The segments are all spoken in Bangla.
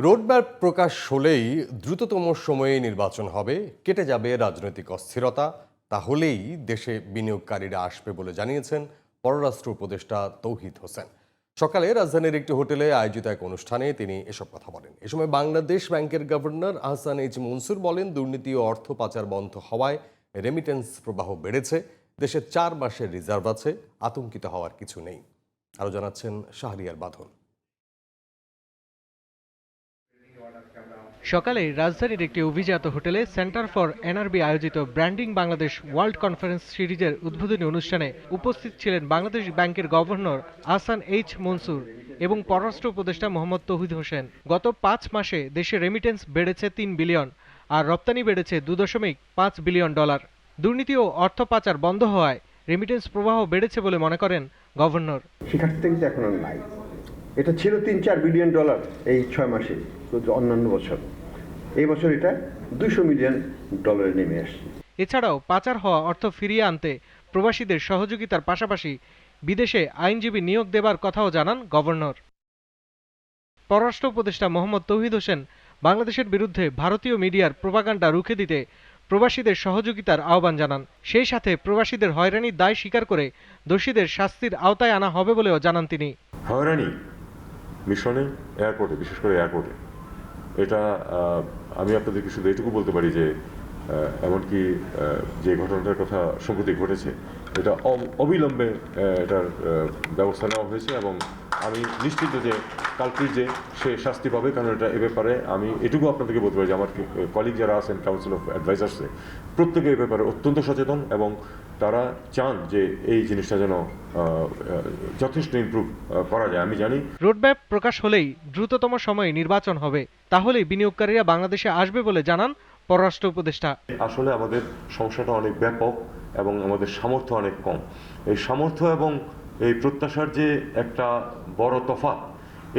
রোডম্যাপ প্রকাশ হলেই দ্রুততম সময়ে নির্বাচন হবে, কেটে যাবে রাজনৈতিক অস্থিরতা। তাহলেই দেশে বিনিয়োগকারীরা আসবে বলে জানিয়েছেন পররাষ্ট্র উপদেষ্টা তৌহিদ হোসেন। সকালে রাজধানীর একটি হোটেলে আয়োজিত এক অনুষ্ঠানে তিনি এসব কথা বলেন। এ সময় বাংলাদেশ ব্যাংকের গভর্নর আহসান এইচ মনসুর বলেন, দুর্নীতি ও অর্থ পাচার বন্ধ হওয়ায় রেমিটেন্স প্রবাহ বেড়েছে। দেশে 4 মাসের রিজার্ভ আছে, আতঙ্কিত হওয়ার কিছু নেই। আরও জানাচ্ছেন শাহরিয়ার বাঁধন। সকালে রাজধানীর একটি অভিজাত হোটেলে সেন্টার ফর এনআরবি আয়োজিত ব্র্যান্ডিং বাংলাদেশ ওয়ার্ল্ড কনফারেন্স সিরিজের উদ্বোধনী অনুষ্ঠানে উপস্থিত ছিলেন বাংলাদেশ ব্যাংকের গভর্নর আহসান এইচ মনসুর এবং পররাষ্ট্র উপদেষ্টা মোহাম্মদ তৌহিদ হোসেন। গত 5 মাসে দেশে রেমিটেন্স বেড়েছে 3 বিলিয়ন আর রপ্তানি বেড়েছে $2.5 বিলিয়ন। দুর্নীতি ও অর্থ পাচার বন্ধ হওয়ায় রেমিটেন্স প্রবাহ বেড়েছে বলে মনে করেন গভর্নর। শিক্ষার্থী কিন্তু এখন আর নাই। এটা ছিল $3-4 বিলিয়ন এই 6 মাসে, অন্যান্য বছর। এই বছর এটা $200 মিলিয়ন নেমে আসছে। এছাড়াও পাচার হওয়া অর্থ ফিরিয়ে আনতে প্রবাসীদের সহযোগিতার পাশাপাশি বিদেশে আইনজীবী নিয়োগ দেবার কথাও জানান গভর্নর। পররাষ্ট্র উপদেষ্টা মোহাম্মদ তৌহিদ হোসেন বাংলাদেশের বিরুদ্ধে ভারতীয় মিডিয়ার প্রোপাগান্ডা রুখে দিতে প্রবাসীদের সহযোগিতার আহ্বান জানান। সেই সাথে প্রবাসীদের হয়রানির দায় স্বীকার করে দোষীদের শাস্তির আওতায় আনা হবে বলেও জানান তিনি। হয়রানি মিশনে, এয়ারপোর্টে, বিশেষ করে এয়ারপোর্টে, এটা আমি আপনাদেরকে শুধু এটুকু বলতে পারি যে এমনকি যে ঘটনাটার কথা সম্প্রতি ঘটেছে, এটা অবিলম্বে এটার ব্যবস্থা নেওয়া হয়েছে এবং আমি নিশ্চিত যে কালকের যে সে শাস্তি পাবে। কারণ এটা এ ব্যাপারে আমি এটুকু আপনাদেরকে বলতে পারি যে আমার কলিগ যারা আছেন কাউন্সিল অফ অ্যাডভাইজার্সে, প্রত্যেকে এই ব্যাপারে অত্যন্ত সচেতন এবং তারা চান যে এই জিনিসটা যেন যথেষ্ট ইমপ্রুভ করা যায়। আমি জানি রোডম্যাপ প্রকাশ হলেই দ্রুততম সময়ে নির্বাচন হবে, তাহলেই বিনিয়োগকারীরা বাংলাদেশে আসবে বলে জানান পররাষ্ট্র উপদেষ্টা। আসলে আমাদের সমস্যাটা অনেক ব্যাপক এবং আমাদের সামর্থ্য অনেক কম। এই সামর্থ্য এবং এই প্রত্যাশার যে একটা বড় তফাৎ,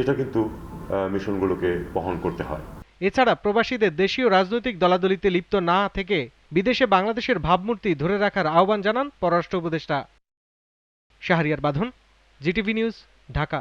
এটা কিন্তু মিশনগুলোকে বহন করতে হয়। এছাড়া প্রবাসীদের দেশীয় রাজনৈতিক দলাদলিতে লিপ্ত না থেকে বিদেশে বাংলাদেশের ভাবমূর্তি ধরে রাখার আহ্বান জানান পররাষ্ট্র উপদেষ্টা। শাহরিয়ার বাঁধন, জিটিভি নিউজ, ঢাকা।